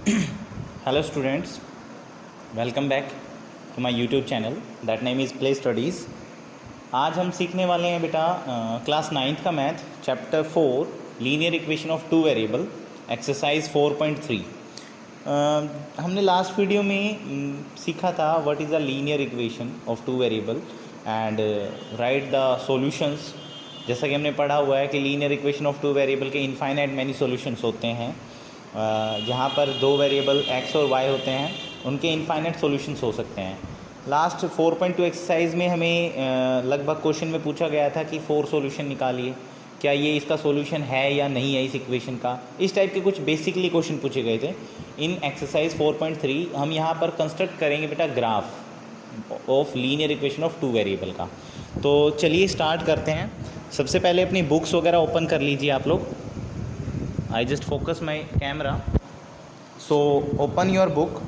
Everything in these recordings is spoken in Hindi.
Hello students, welcome back to my YouTube channel that name is Play Studies। आज हम सीखने वाले हैं बेटा क्लास 9th का math chapter 4 linear equation of two variable exercise 4.3। हमने लास्ट वीडियो में सीखा था what is a linear equation of two variable and right the solutions. जैसा कि हमने पढ़ा हुआ है कि linear equation of two variable के इनफाइनाइट मैनी सॉल्यूशंस होते हैं। जहाँ पर दो वेरिएबल x और y होते हैं उनके इनफाइनाइट सॉल्यूशंस हो सकते हैं। लास्ट 4.2 एक्सरसाइज में हमें लगभग क्वेश्चन में पूछा गया था कि 4 सॉल्यूशन निकालिए, क्या ये इसका सॉल्यूशन है या नहीं है इस इक्वेशन का। इस टाइप के कुछ बेसिकली क्वेश्चन पूछे गए थे। इन एक्सरसाइज 4.3 हम यहाँ पर कंस्ट्रक्ट करेंगे बेटा graph of linear equation of two variable का। तो चलिए स्टार्ट करते हैं। सबसे पहले अपनी बुक्स वगैरह ओपन कर लीजिए आप लोग। I just focus my camera, so open your book.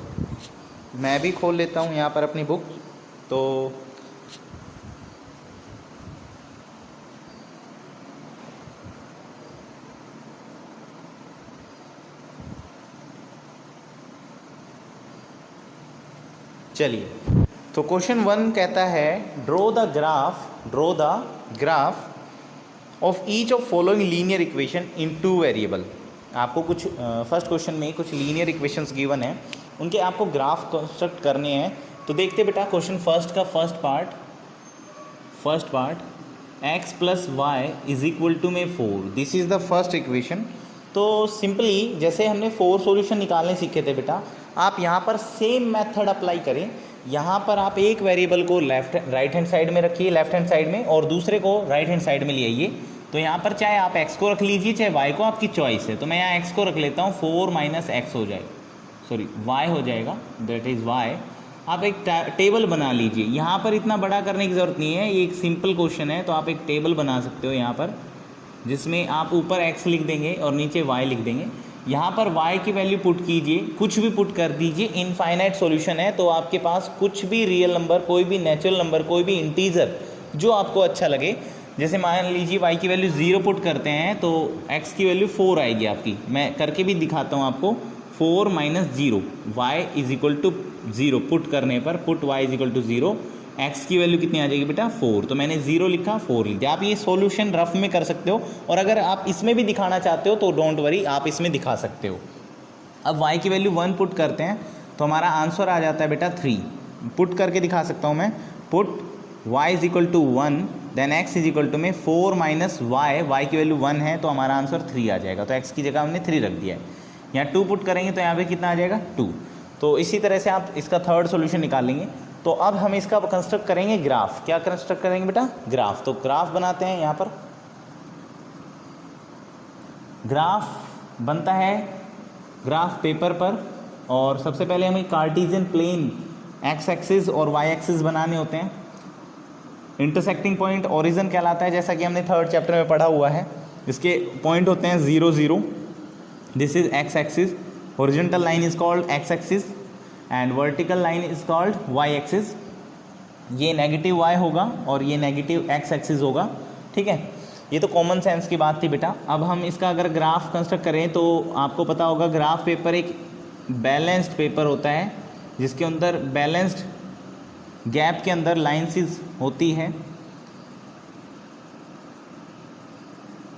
मैं भी खोल लेता हूँ यहाँ पर अपनी बुक। तो चलिए, तो क्वेश्चन 1 कहता है draw the graph of each of following linear equation in two variable. आपको कुछ फर्स्ट क्वेश्चन में कुछ लीनियर इक्वेशंस गिवन है, उनके आपको ग्राफ कंस्ट्रक्ट करने हैं। तो देखते बेटा क्वेश्चन फर्स्ट का first part x plus y is equal to में 4। This is the first equation. तो सिंपली जैसे हमने 4 सॉल्यूशन निकालने सीखे थे बेटा, आप यहाँ पर सेम मेथड अप्लाई करें। यहाँ पर आप एक वेरिएबल को राइट हैंड साइड में रखिए, लेफ्ट हैंड साइड में, और दूसरे को राइट हैंड साइड में ले आइए। तो यहाँ पर चाहे आप x को रख लीजिए चाहे y को, आपकी चॉइस है। तो मैं यहाँ x को रख लेता हूँ, 4 माइनस एक्स हो जाएगा, सॉरी y हो जाएगा, दैट इज़ y। आप एक टेबल बना लीजिए। यहाँ पर इतना बड़ा करने की ज़रूरत नहीं है, ये एक सिंपल क्वेश्चन है। तो आप एक टेबल बना सकते हो यहाँ पर, जिसमें आप ऊपर x लिख देंगे और नीचे y लिख देंगे। यहाँ पर y की वैल्यू पुट कीजिए, कुछ भी पुट कर दीजिए। इनफाइनाइट सॉल्यूशन है तो आपके पास कुछ भी रियल नंबर, कोई भी नेचुरल नंबर, कोई भी इंटीजर जो आपको अच्छा लगे। जैसे मान लीजिए y की वैल्यू 0 पुट करते हैं तो x की वैल्यू 4 आएगी आपकी। मैं करके भी दिखाता हूँ आपको। 4 minus 0, y is equal to 0 put करने पर, put y is equal to 0, x की वैल्यू कितनी आ जाएगी बेटा 4। तो मैंने 0 लिखा, 4 लिख दिया। आप ये सॉल्यूशन रफ में कर सकते हो, और अगर आप इसमें भी दिखाना चाहते हो तो डोंट वरी, आप इसमें दिखा सकते हो। अब y की वैल्यू 1 पुट करते हैं तो हमारा आंसर आ जाता है बेटा 3। पुट करके दिखा सकता हूँ मैं। Put y is equal to 1 then x is equal to में 4 माइनस y की वैल्यू 1 है तो हमारा आंसर 3 आ जाएगा। तो x की जगह हमने 3 रख दिया है। यहाँ 2 पुट करेंगे तो यहाँ पे कितना आ जाएगा 2। तो इसी तरह से आप इसका थर्ड सॉल्यूशन निकालेंगे। तो अब हम इसका कंस्ट्रक्ट करेंगे ग्राफ। क्या कंस्ट्रक्ट करेंगे बेटा? ग्राफ। तो ग्राफ बनाते हैं। यहाँ पर ग्राफ बनता है ग्राफ पेपर पर, और सबसे पहले हमें कार्टेशियन प्लेन एक्स एक्सिस और वाई एक्सिस बनाने होते हैं। इंटरसेक्टिंग पॉइंट ओरिजिन कहलाता है, जैसा कि हमने थर्ड चैप्टर में पढ़ा हुआ है। इसके पॉइंट होते हैं 0 0। This is x axis, horizontal line is called x axis and vertical line is called y axis. ये नेगेटिव y होगा और ये नेगेटिव x एक्सिस होगा, ठीक है। ये तो कॉमन सेंस की बात थी बेटा। अब हम इसका अगर ग्राफ कंस्ट्रक्ट करें तो आपको पता होगा ग्राफ पेपर एक बैलेंस्ड पेपर होता है, जिसके अंदर बैलेंस्ड गैप के अंदर लाइंस होती है।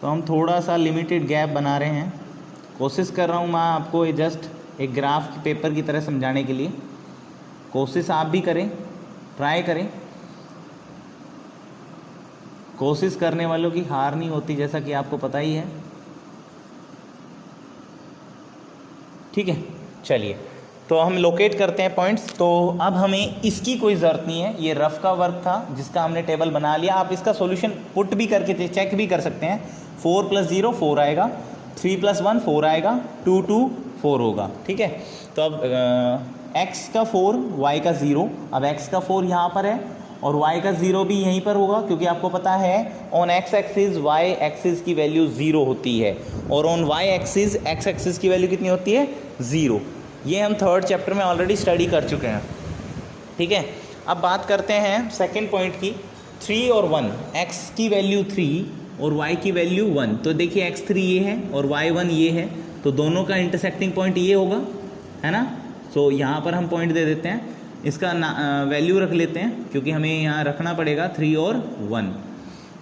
तो हम थोड़ा सा लिमिटेड गैप बना रहे हैं। कोशिश कर रहा हूँ मैं आपको ये जस्ट एक ग्राफ के पेपर की तरह समझाने के लिए। कोशिश आप भी करें, ट्राई करें। कोशिश करने वालों की हार नहीं होती, जैसा कि आपको पता ही है, ठीक है। चलिए, तो हम लोकेट करते हैं पॉइंट्स। तो अब हमें इसकी कोई ज़रूरत नहीं है, ये रफ का वर्क था जिसका हमने टेबल बना लिया। आप इसका सॉल्यूशन पुट भी करके चेक भी कर सकते हैं। 4 + 0 4 आएगा, 3 + 1 4 आएगा, 2 2 4 होगा, ठीक है। तो अब x का 4 y का 0। अब x का 4 यहाँ पर है और y का 0 भी यहीं पर होगा, क्योंकि आपको पता है on x axis y axis की वैल्यू 0 होती है, और on y axis x axis की वैल्यू कितनी होती है 0। ये हम थर्ड चैप्टर में ऑलरेडी स्टडी कर चुके हैं, ठीक है। अब बात करते हैं सेकेंड पॉइंट की। 3 और 1, x की वैल्यू 3 और y की वैल्यू 1। तो देखिए x3 ये है और y1 ये है, तो दोनों का इंटरसेक्टिंग पॉइंट ये होगा, है ना। सो यहाँ पर हम पॉइंट दे देते हैं, इसका वैल्यू रख लेते हैं क्योंकि हमें यहाँ रखना पड़ेगा 3 और 1।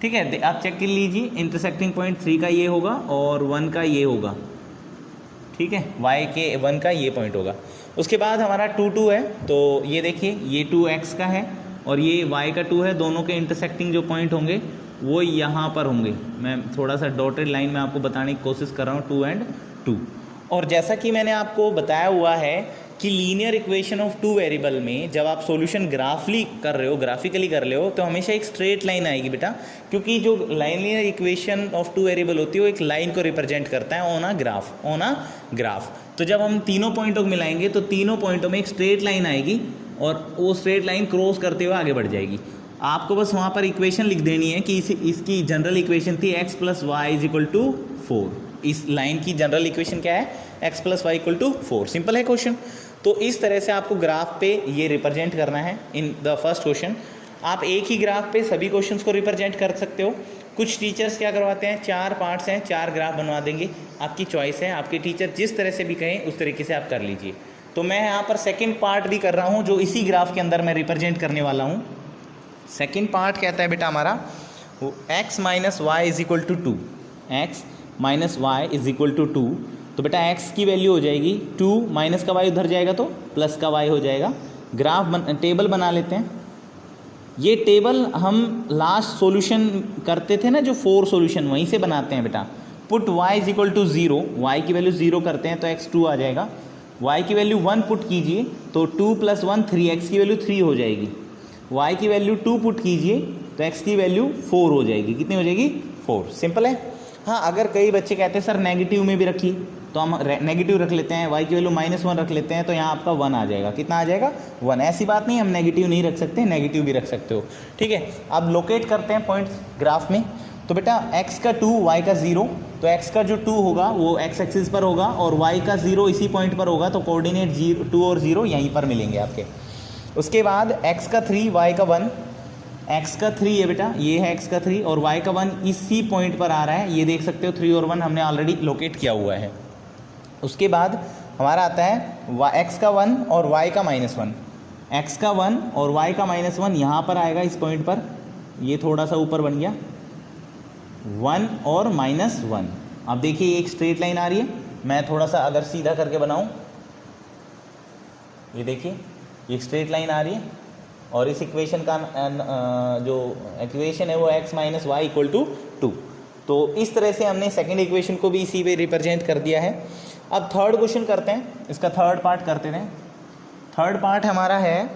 ठीक है, आप चेक कर लीजिए, इंटरसेक्टिंग पॉइंट 3 का ये होगा और 1 का ये होगा। ठीक है, y के 1 का ये पॉइंट होगा। उसके बाद हमारा 2 2 है, तो ये देखिए ये 2x का है और ये y का 2 है, दोनों के इंटरसेक्टिंग जो पॉइंट होंगे वो यहाँ पर होंगे। मैं थोड़ा सा डॉटेड लाइन में आपको बताने की कोशिश कर रहा हूँ, 2 and 2। और जैसा कि मैंने आपको बताया हुआ है कि लीनियर इक्वेशन ऑफ 2 वेरिएबल में जब आप सॉल्यूशन ग्राफिकली कर रहे हो तो हमेशा एक स्ट्रेट लाइन आएगी बेटा, क्योंकि जो लीनियर इक्वेशन ऑफ 2 वेरिएबल होती है वो एक लाइन को रिप्रेजेंट करता है ऑन अ ग्राफ। तो जब हम तीनों पॉइंटों को मिलाएंगे तो तीनों पॉइंटों में एक स्ट्रेट लाइन आएगी और वो स्ट्रेट लाइन क्रॉस करते हुए आगे बढ़ जाएगी। आपको बस वहाँ पर इक्वेशन लिख देनी है कि इसकी जनरल इक्वेशन थी x + y = 4। इस लाइन की जनरल इक्वेशन क्या है, x + y = 4। सिंपल है क्वेश्चन। तो इस तरह से आपको ग्राफ पे ये रिप्रेजेंट करना है इन द फर्स्ट क्वेश्चन। आप एक ही ग्राफ पे सभी क्वेश्चंस को रिप्रेजेंट कर सकते हो। कुछ टीचर्स क्या करवाते हैं, 4 पार्ट्स हैं, 4 ग्राफ बनवा देंगे। आपकी चॉइस है, आपके टीचर जिस तरह से भी कहें उस तरीके से आप कर लीजिए। तो मैं यहाँ पर सेकेंड पार्ट भी कर रहा हूँ जो इसी ग्राफ के अंदर मैं रिप्रेजेंट करने वाला हूँ। सेकेंड पार्ट कहता है बेटा हमारा x - y = 2, x - y = 2। तो बेटा x की वैल्यू हो जाएगी 2, माइनस का y उधर जाएगा तो प्लस का y हो जाएगा। टेबल बना लेते हैं। ये टेबल हम लास्ट सॉल्यूशन करते थे ना, जो 4 सॉल्यूशन, वहीं से बनाते हैं बेटा। पुट y = 0, y की वैल्यू 0 करते हैं तो x 2 आ जाएगा। y की वैल्यू 1 पुट कीजिए तो 2 + 1 3, x की वैल्यू 3 हो जाएगी। y की वैल्यू 2 पुट कीजिए तो x की वैल्यू 4 हो जाएगी। कितनी हो जाएगी, 4। सिंपल है। हाँ, अगर कई बच्चे कहते हैं सर नेगेटिव में भी रखिए, तो हम नेगेटिव रख लेते हैं, y की वैल्यू -1 रख लेते हैं, तो यहाँ आपका 1 आ जाएगा। कितना आ जाएगा, 1। ऐसी बात नहीं हम नेगेटिव नहीं रख सकते, नेगेटिव भी रख सकते हो। ठीक है, अब लोकेट करते हैं पॉइंट्स ग्राफ में। तो बेटा x का 2, y का 0, तो x का जो 2 होगा वो x एक्सिस पर होगा और y का 0 इसी पॉइंट पर होगा, तो कोऑर्डिनेट 2 और 0 यहीं पर मिलेंगे आपके। उसके बाद x का 3, y का 1, x का 3 है बेटा, ये है x का 3 और y का 1 इसी पॉइंट पर आ रहा है, ये देख सकते हो 3 और 1 हमने ऑलरेडी लोकेट किया हुआ है। उसके बाद हमारा आता है x का 1 और y का -1, x का 1 और y का -1 यहाँ पर आएगा इस पॉइंट पर, ये थोड़ा सा ऊपर बन गया 1 और -1। अब देखिए एक स्ट्रेट लाइन आ रही है, मैं थोड़ा सा अगर सीधा करके बनाऊँ, ये देखिए एक स्ट्रेट लाइन आ रही है और इस इक्वेशन का जो इक्वेशन है वो x - y = 2। तो इस तरह से हमने सेकंड इक्वेशन को भी इसी पे रिप्रेजेंट कर दिया है। अब थर्ड क्वेश्चन करते हैं, इसका थर्ड पार्ट करते हैं। थर्ड पार्ट हमारा है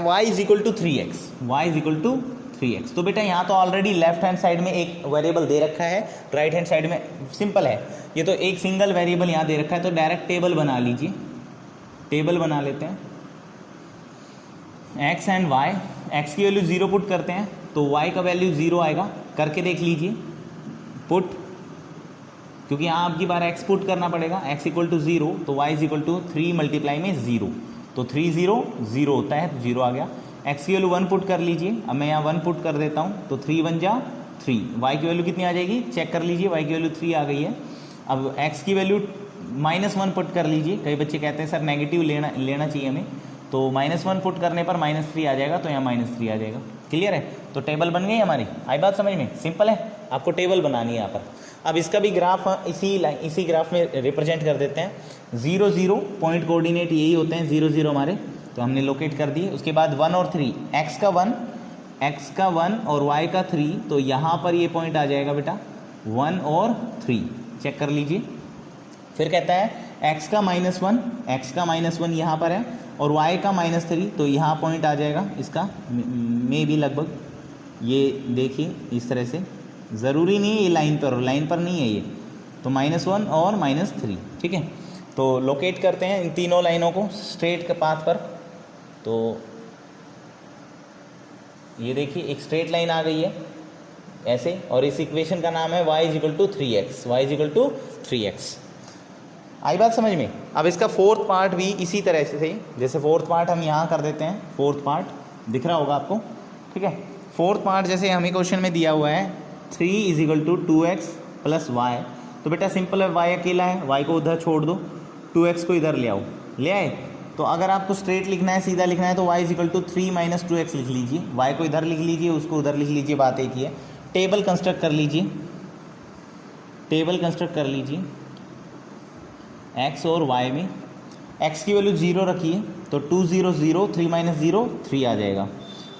y = 3x, y = 3x। तो बेटा यहाँ तो ऑलरेडी लेफ्ट हैंड साइड में एक वेरिएबल दे रखा है, राइट हैंड साइड में सिंपल है, ये तो एक सिंगल वेरिएबल यहाँ दे रखा है, तो डायरेक्ट टेबल बना लीजिए। टेबल बना लेते हैं, x एंड y, x की वैल्यू 0 पुट करते हैं तो y का वैल्यू 0 आएगा। करके देख लीजिए पुट, क्योंकि यहाँ आपकी बार x पुट करना पड़ेगा, x = 0 तो y = 3 मल्टीप्लाई में 0, तो 3 0 0 होता है तो 0 आ गया। x की वैल्यू 1 पुट कर लीजिए, अब मैं यहाँ 1 पुट कर देता हूँ तो 3 1 जा 3, y की वैल्यू कितनी आ जाएगी चेक कर लीजिए, y की वैल्यू 3 आ गई है। अब x की वैल्यू -1 पुट कर लीजिए, कई बच्चे कहते हैं सर नेगेटिव लेना चाहिए हमें, तो -1 पुट करने पर -3 आ जाएगा, तो यहाँ -3 आ जाएगा। क्लियर है, तो टेबल बन गई हमारी, आई बात समझ में, सिंपल है, आपको टेबल बनानी है यहाँ पर। अब इसका भी ग्राफ इसी ग्राफ में रिप्रेजेंट कर देते हैं। 0 0 पॉइंट कोऑर्डिनेट यही होते हैं, 0 0 हमारे, तो हमने लोकेट कर दिए। उसके बाद 1 और 3, x का 1 और y का 3, तो यहाँ पर ये पॉइंट आ जाएगा बेटा 1 और 3, चेक कर लीजिए। फिर कहता है x का -1 यहाँ पर है और y का -3, तो यहाँ पॉइंट आ जाएगा इसका में भी लगभग, ये देखिए इस तरह से, ज़रूरी नहीं है ये लाइन पर नहीं है ये, तो -1 और -3। ठीक है, तो लोकेट करते हैं इन तीनों लाइनों को स्ट्रेट के पाथ पर। तो ये देखिए एक स्ट्रेट लाइन आ गई है ऐसे, और इस इक्वेशन का नाम है y = 3x, y = 3x। आई बात समझ में। अब इसका फोर्थ पार्ट भी इसी तरह से, जैसे फोर्थ पार्ट हम यहाँ कर देते हैं, फोर्थ पार्ट दिख रहा होगा आपको। ठीक है, फोर्थ पार्ट जैसे हमें क्वेश्चन में दिया हुआ है 3 = 2x + y, तो बेटा सिंपल है, y अकेला है, y को उधर छोड़ दो, 2x को इधर ले आओ, ले आए। तो अगर आपको स्ट्रेट लिखना है, सीधा लिखना है, तो y equal to 3 minus 2x लिख लीजिए। y को इधर लिख लीजिए, उसको उधर लिख लीजिए, बात एक ही है। टेबल कंस्ट्रक्ट कर लीजिए, टेबल कंस्ट्रक्ट कर लीजिए x और y में। x की वैल्यू 0 रखिए तो 2 0 0, 3 माइनस 0 3 आ जाएगा।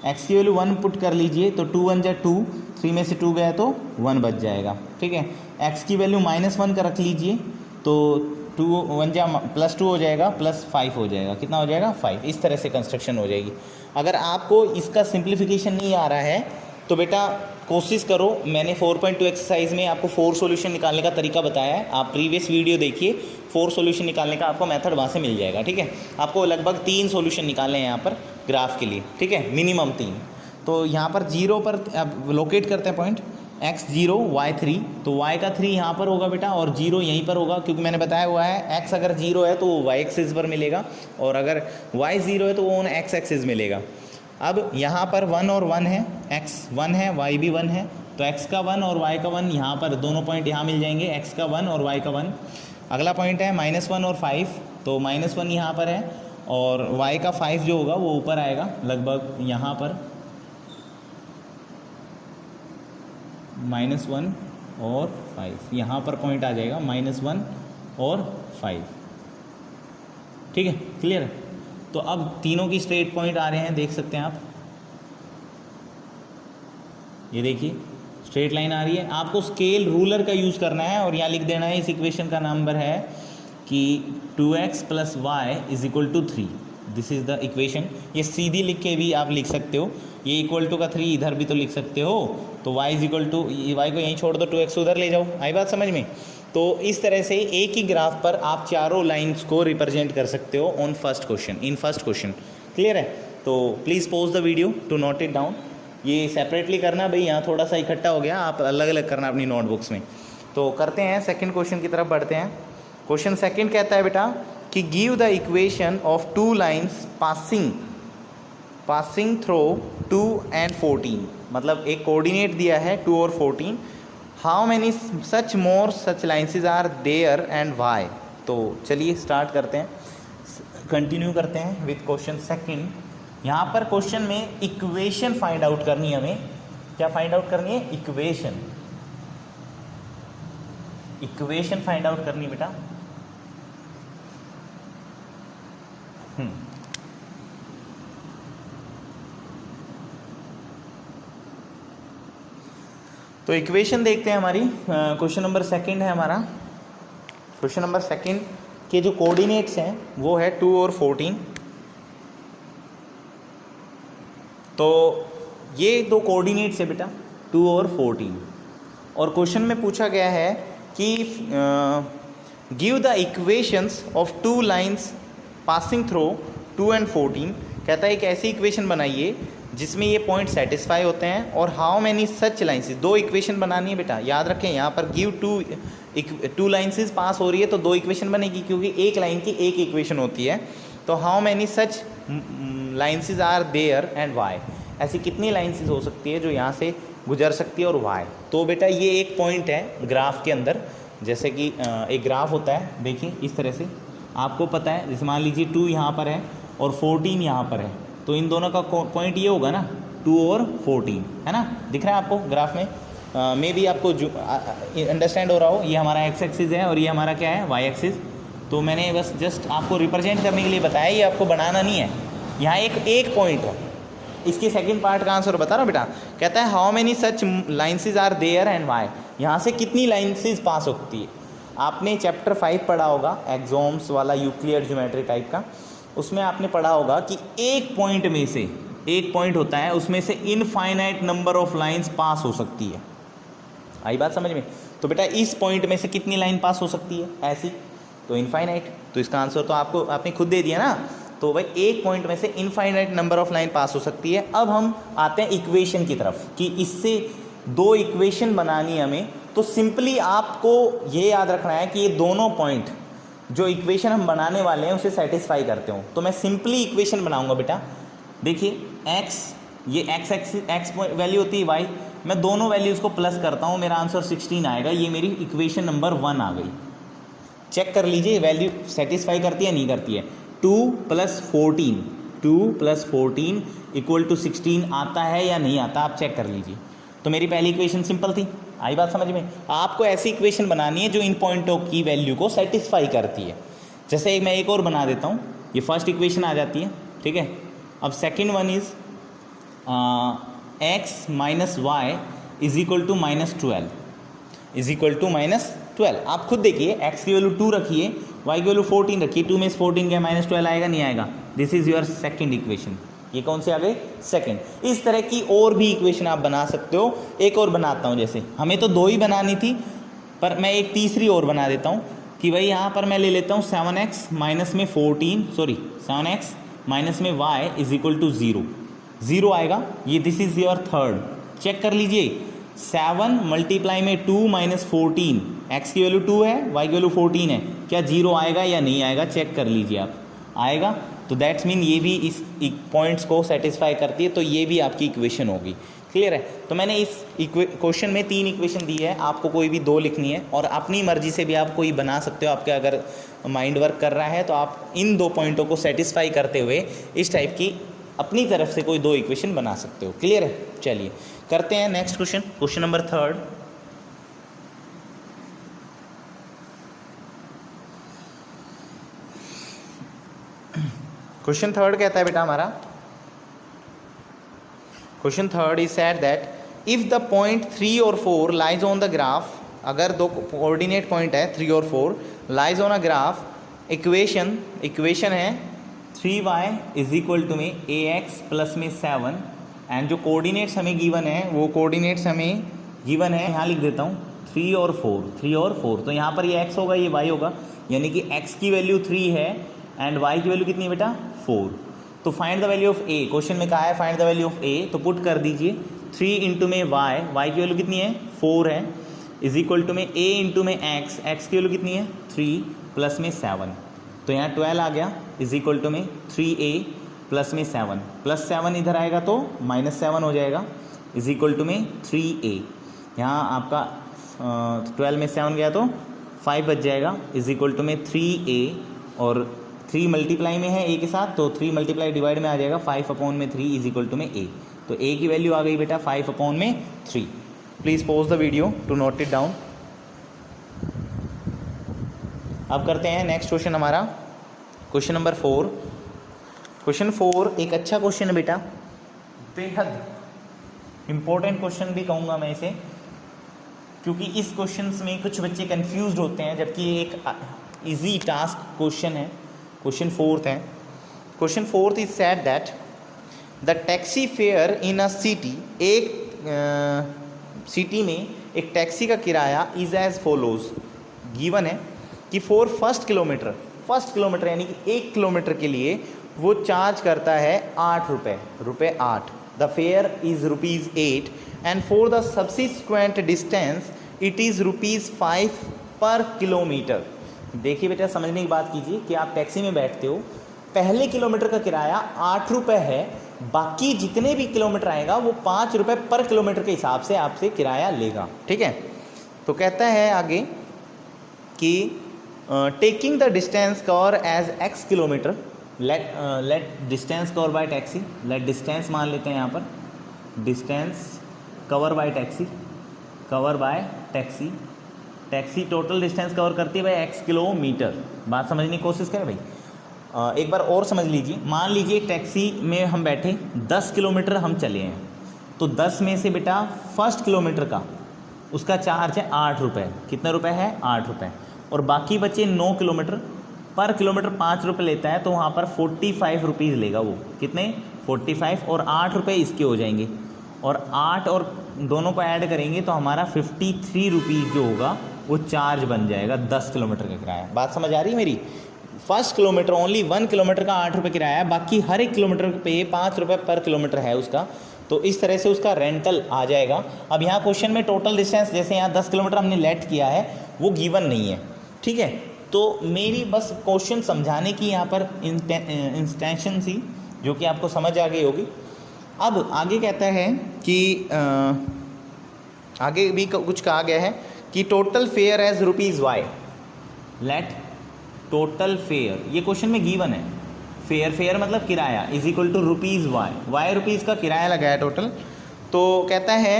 x की वैल्यू 1 पुट कर लीजिए तो 2 1 जा 2, 3 में से 2 गया तो 1 बच जाएगा। ठीक है, x की वैल्यू -1 का रख लीजिए तो 2 1 जा +2 हो जाएगा, +5 हो जाएगा। कितना हो जाएगा? 5। इस तरह से कंस्ट्रक्शन हो जाएगी। अगर आपको इसका सिंप्लीफिकेशन नहीं आ रहा है तो बेटा कोशिश करो, मैंने 4.2 एक्सरसाइज में आपको 4 सॉल्यूशन निकालने का तरीका बताया है, आप प्रीवियस वीडियो देखिए, 4 सॉल्यूशन निकालने का आपको मेथड वहाँ से मिल जाएगा। ठीक है, आपको लगभग 3 सॉल्यूशन निकालने हैं यहाँ पर ग्राफ के लिए। ठीक है, मिनिमम 3। तो यहाँ पर 0 पर अब लोकेट करते हैं पॉइंट, x 0 y 3, तो y का 3 यहाँ पर होगा बेटा और 0 यहीं पर होगा, क्योंकि मैंने बताया हुआ है x अगर 0 है तो वो y एक्सिस पर मिलेगा और अगर y 0 है तो वो x एक्सिस मिलेगा। अब यहाँ पर 1 और 1 है, x 1 है, y भी 1 है, तो x का 1 और y का 1 यहाँ पर दोनों पॉइंट यहाँ मिल जाएंगे, x का 1 और y का 1। अगला पॉइंट है -1 और 5, तो -1 यहाँ पर है और y का 5 जो होगा वो ऊपर आएगा लगभग यहाँ पर, -1 और 5 यहाँ पर पॉइंट आ जाएगा, -1 और 5। ठीक है, क्लियर है। तो अब तीनों की स्ट्रेट पॉइंट आ रहे हैं, देख सकते हैं आप, ये देखिए स्ट्रेट लाइन आ रही है। आपको स्केल रूलर का यूज़ करना है और यहाँ लिख देना है, इस इक्वेशन का नंबर है कि 2x + y = 3। This is the equation. ये सीधी लिख के भी आप लिख सकते हो, ये इक्वल टू का 3 इधर भी तो लिख सकते हो। तो y को यहीं छोड़ दो, 2x उधर ले जाओ। आई बात समझ में? तो इस तरह से एक ही ग्राफ पर आप चारों लाइंस को रिप्रेजेंट कर सकते हो on first question, in first question. Clear है? तो please pause the video to note it down. ये सेपरेटली करना भाई, यहाँ थोड़ा सा इकट्ठा हो गया, आप अलग अलग करना अपनी नोटबुक्स में। तो करते हैं सेकंड क्वेश्चन की तरफ बढ़ते हैं। क्वेश्चन सेकंड कहता है बेटा कि give the equation of 2 lines passing through 2 and 14। मतलब एक कोऑर्डिनेट दिया है 2 और 14। How many such more such lines are there and why. तो चलिए स्टार्ट करते हैं, कंटिन्यू करते हैं विथ क्वेश्चन सेकंड। यहाँ पर क्वेश्चन में इक्वेशन फाइंड आउट करनी है हमें। क्या फाइंड आउट करनी है? इक्वेशन फाइंड आउट करनी है बेटा। तो इक्वेशन देखते हैं हमारी। क्वेश्चन नंबर सेकंड है हमारा। क्वेश्चन नंबर सेकंड के जो कोऑर्डिनेट्स हैं वो है 2 और 14। तो ये दो कोऑर्डिनेट्स है बेटा 2 और 14, और क्वेश्चन में पूछा गया है कि give the equations of 2 lines passing through 2 and 14। कहता है एक ऐसी इक्वेशन बनाइए जिसमें ये पॉइंट सेटिस्फाई होते हैं, और how many such lines. 2 equation बनानी है बेटा, याद रखें। यहाँ पर गिव 2 लाइन्स पास हो रही है तो 2 इक्वेशन बनेगी, क्योंकि एक लाइन की एक इक्वेशन होती है। तो how many such lines are there and why. ऐसी कितनी लाइन्स हो सकती है जो यहाँ से गुजर सकती है और वाई। तो बेटा ये एक पॉइंट है ग्राफ के अंदर, जैसे कि एक ग्राफ होता है, देखिए इस तरह से आपको पता है। जैसे मान लीजिए 2 यहाँ पर है और 14 यहाँ पर है, तो इन दोनों का पॉइंट ये होगा ना 2 और 14, है ना? दिख रहा है आपको ग्राफ में? मे भी आपको जो अंडरस्टैंड हो रहा हो। ये हमारा एक्स एक्सिस है और ये हमारा क्या है? Y axis. तो मैंने बस जस्ट आपको रिप्रेजेंट करने के लिए बताया, ये आपको बनाना नहीं है। यहाँ एक पॉइंट है। इसके सेकंड पार्ट का आंसर बता रहा हूँ बेटा। कहता है how many such lines are there and why. यहाँ से कितनी लाइन्स पास होती है? आपने चैप्टर 5 पढ़ा होगा, एक्सॉम्स वाला यूक्लियर ज्योमेट्री टाइप का। उसमें आपने पढ़ा होगा कि एक पॉइंट में से, एक पॉइंट होता है उसमें से infinite number of lines pass हो सकती है। आई बात समझ में? तो बेटा इस पॉइंट में से कितनी लाइन पास हो सकती है? ऐसी, तो इनफाइनाइट। तो इसका आंसर तो आपने खुद दे दिया ना। तो भाई एक पॉइंट में से इनफाइनाइट नंबर ऑफ लाइन पास हो सकती है। अब हम आते हैं इक्वेशन की तरफ कि इससे 2 इक्वेशन बनानी है हमें। तो सिंपली आपको ये याद रखना है कि ये दोनों पॉइंट जो इक्वेशन हम बनाने वाले हैं उसे सेटिस्फाई करते हो। तो मैं सिंपली इक्वेशन बनाऊंगा बेटा। देखिए x, ये x वैल्यू होती है y, मैं दोनों वैल्यूज़ को प्लस करता हूँ, मेरा आंसर 16 आएगा। ये मेरी इक्वेशन नंबर 1 आ गई। चेक कर लीजिए वैल्यू सेटिस्फाई करती है नहीं करती है। 2 + 14, 2 + 14 = 16 आता है या नहीं आता, आप चेक कर लीजिए। तो मेरी पहली इक्वेशन सिंपल थी, आई बात समझ में। आपको ऐसी इक्वेशन बनानी है जो इन पॉइंटों की वैल्यू को सेटिस्फाई करती है। जैसे मैं एक और बना देता हूँ, ये फर्स्ट इक्वेशन आ जाती है, ठीक है। अब second one is x - y = -12 -12। आप खुद देखिए, x की वैल्यू 2 रखिए, y की वैल्यू 14 रखिए, 2 में से 14 क्या -12 आएगा, नहीं आएगा। This is your second equation. ये कौन से आ गए, सेकेंड। इस तरह की और भी इक्वेशन आप बना सकते हो। एक और बनाता हूँ, जैसे हमें तो 2 ही बनानी थी, पर मैं एक तीसरी और बना देता हूँ कि भाई यहाँ पर मैं ले लेता हूँ 7x - में 14, 7x - में y = 0, 0 आएगा। ये this is your third. Check कर लीजिए, 7 × में 2 - 14, x की वैल्यू 2 है, y की वैल्यू 14 है, क्या 0 आएगा या नहीं आएगा, चेक कर लीजिए आप, आएगा। तो दैट्स मीन ये भी इस पॉइंट्स को सेटिस्फाई करती है, तो ये भी आपकी इक्वेशन होगी। क्लियर है। तो मैंने इस क्वेश्चन में 3 इक्वेशन दी है, आपको कोई भी 2 लिखनी है, और अपनी मर्जी से भी आप कोई बना सकते हो। आपके अगर माइंड वर्क कर रहा है तो आप इन 2 पॉइंटों को सेटिस्फाई करते हुए इस टाइप की अपनी तरफ से कोई 2 इक्वेशन बना सकते हो। क्लियर है। चलिए करते हैं next question, question number 3। Question 3 कहता है बेटा हमारा, question 3 is said that if the point 3 और 4 लाइज ऑन द ग्राफ, अगर 2 कोऑर्डिनेट पॉइंट है 3 और 4 lies on a graph, equation है 3y = में ax + में 7, एंड जो कोऑर्डिनेट्स हमें गिवन है वो कोऑर्डिनेट्स हमें गिवन है, यहाँ लिख देता हूँ 3 और 4। तो यहाँ पर ये x होगा, ये y होगा, यानी कि x की वैल्यू 3 है एंड y की वैल्यू कितनी है बेटा, 4। तो find the value of a, question में कहा है find the value of a, तो पुट कर दीजिए 3 × में y की वैल्यू कितनी है, 4 है, = में a × में x की वैल्यू कितनी है, 3 + में 7। तो यहाँ 12 आ गया, = में 3a + में 7, +7 इधर आएगा तो -7 हो जाएगा, = में 3a। यहाँ आपका 12 में 7 गया तो 5 बच जाएगा, = में 3a, और 3 मल्टीप्लाई में है a के साथ, तो 3 मल्टीप्लाई डिवाइड में आ जाएगा 5 में 3 = में a। तो a की वैल्यू आ गई बेटा 5 में 3। Please pause the video to note it down. अब करते हैं नेक्स्ट क्वेश्चन हमारा, क्वेश्चन नंबर 4। क्वेश्चन 4 एक अच्छा क्वेश्चन है बेटा, बेहद इम्पोर्टेंट क्वेश्चन भी कहूँगा मैं इसे, क्योंकि इस क्वेश्चन में कुछ बच्चे कंफ्यूज्ड होते हैं, जबकि ये एक इजी टास्क क्वेश्चन है। क्वेश्चन 4 है, question 4 is said that the taxi fair in a city, एक सिटी में एक टैक्सी का किराया इज एज फॉलोज। गिवन है कि फॉर फर्स्ट किलोमीटर यानी कि 1 किलोमीटर के लिए वो चार्ज करता है 8 रुपये 8। The fair is ₹8 and for the subsequent distance it is ₹5 पर किलोमीटर। देखिए बेटा, समझने की बात कीजिए कि आप टैक्सी में बैठते हो, पहले किलोमीटर का किराया 8 रुपये है, बाकी जितने भी किलोमीटर आएगा वो 5 रुपये पर किलोमीटर के हिसाब से आपसे किराया लेगा। ठीक है। तो कहता है आगे कि taking the distance cover as x kilometre, let distance cover by taxi, let distance मान लेते हैं यहाँ पर, distance cover by taxi, taxi total distance cover करती है भाई x किलोमीटर। बात समझने की कोशिश करें भाई। एक बार और समझ लीजिए, मान लीजिए टैक्सी में हम बैठे 10 किलोमीटर हम चले हैं, तो 10 में से बेटा फर्स्ट किलोमीटर का उसका चार्ज है 8 रुपये। कितने रुपए है? 8 रुपये। और बाकी बचे 9 किलोमीटर, पर किलोमीटर 5 रुपये लेता है, तो वहाँ पर 45 रुपीज़ लेगा वो। कितने? 45, और 8 रुपये इसके हो जाएंगे, और 8 और दोनों को ऐड करेंगे तो हमारा 53 रुपीज़ जो होगा वो चार्ज बन जाएगा 10 किलोमीटर का किराया। बात समझ आ रही है मेरी? फर्स्ट किलोमीटर ओनली 1 किलोमीटर का 8 रुपये किराया है, बाकी हर एक किलोमीटर पे 5 रुपये पर किलोमीटर है उसका। तो इस तरह से उसका रेंटल आ जाएगा। अब यहाँ क्वेश्चन में टोटल डिस्टेंस, जैसे यहाँ 10 किलोमीटर हमने लेट किया है, वो गिवन नहीं है। ठीक है, तो मेरी बस क्वेश्चन समझाने की यहाँ पर इंटेंशन थी, जो कि आपको समझ आ गई होगी। अब आगे कहता है कि आगे भी कुछ कहा गया है कि total fare as ₹y, let total fare, ये क्वेश्चन में गिवन है, फेयर मतलब किराया is equal to rupees y rupees का किराया लगाया टोटल। तो कहता है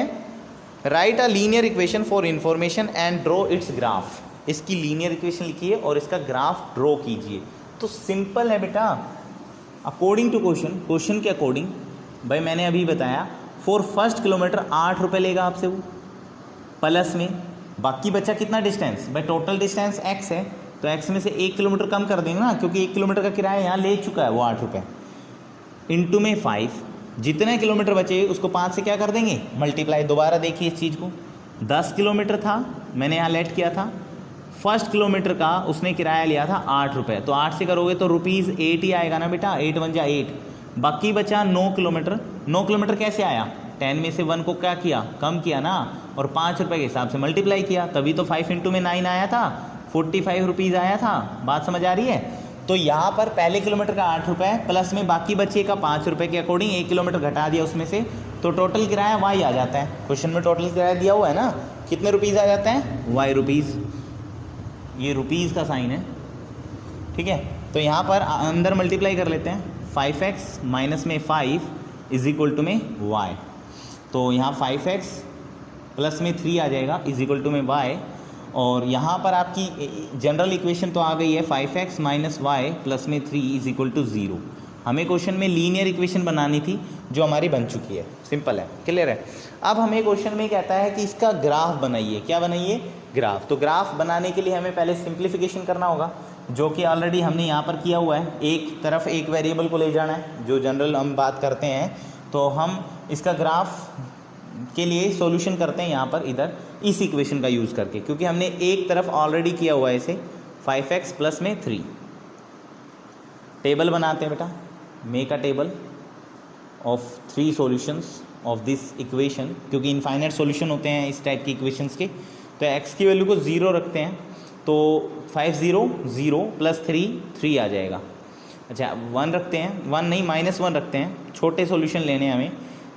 write a linear equation for information and draw its graph. इसकी लीनियर इक्वेशन लिखिए और इसका ग्राफ ड्रॉ कीजिए। तो सिंपल है बेटा, अकॉर्डिंग टू क्वेश्चन के अकॉर्डिंग भाई मैंने अभी बताया फॉर फर्स्ट किलोमीटर 8 रुपये लेगा आपसे वो प्लस में, बाकी बचा कितना डिस्टेंस भाई, टोटल डिस्टेंस x है तो x में से 1 किलोमीटर कम कर देंगे ना, क्योंकि 1 किलोमीटर का किराया यहाँ ले चुका है वो 8 रुपये, इंटू में 5, जितने किलोमीटर बचे उसको 5 से क्या कर देंगे मल्टीप्लाई। दोबारा देखिए इस चीज़ को, 10 किलोमीटर था मैंने यहाँ लेट किया था, फर्स्ट किलोमीटर का उसने किराया लिया था 8 रुपये, तो 8 से करोगे तो ₹8 ही आएगा ना बेटा, 8 × 8। बाकी बचा 9 किलोमीटर। 9 किलोमीटर कैसे आया, 10 में से 1 को क्या किया कम किया ना, और 5 रुपये के हिसाब से मल्टीप्लाई किया, तभी तो 5 × 9 आया था, 45 रुपीज़ आया था। बात समझ आ रही है। तो यहाँ पर पहले किलोमीटर का 8 रुपये प्लस में बाकी बचे का 5 रुपये के अकॉर्डिंग 1 किलोमीटर घटा दिया उसमें से, तो टोटल किराया वाई आ जाता है। क्वेश्चन में टोटल किराया दिया हुआ है ना, कितने रुपीज़ आ जाते हैं वाई रुपीज़, ये रुपीज़ का साइन है, ठीक है। तो यहाँ पर अंदर मल्टीप्लाई कर लेते हैं, 5x माइनस में 5 इज इक्वल टू में y, तो यहाँ 5x प्लस में 3 आ जाएगा इज इक्वल टू में y, और यहाँ पर आपकी जनरल इक्वेशन तो आ गई है 5x माइनस वाई प्लस में 3 इज इक्वल टू 0। हमें क्वेश्चन में लीनियर इक्वेशन बनानी थी जो हमारी बन चुकी है, सिंपल है, क्लियर है। अब हमें क्वेश्चन में कहता है कि इसका ग्राफ बनाइए, क्या बनाइए ग्राफ। तो ग्राफ बनाने के लिए हमें पहले सिंप्लीफिकेशन करना होगा, जो कि ऑलरेडी हमने यहाँ पर किया हुआ है। एक तरफ एक वेरिएबल को ले जाना है, जो जनरल हम बात करते हैं, तो हम इसका ग्राफ के लिए सॉल्यूशन करते हैं यहाँ पर इधर इस इक्वेशन का यूज़ करके, क्योंकि हमने एक तरफ ऑलरेडी किया हुआ है इसे 5x प्लस में 3। टेबल बनाते हैं बेटा, make a table of 3 solutions of this equation, क्योंकि इनफाइनाइट सॉल्यूशन होते हैं इस टाइप की इक्वेशंस के। तो x की वैल्यू को 0 रखते हैं, तो 5 0 0 प्लस 3 आ जाएगा। अच्छा 1 रखते हैं, 1 नहीं -1 रखते हैं, छोटे सॉल्यूशन लेने हैं हमें।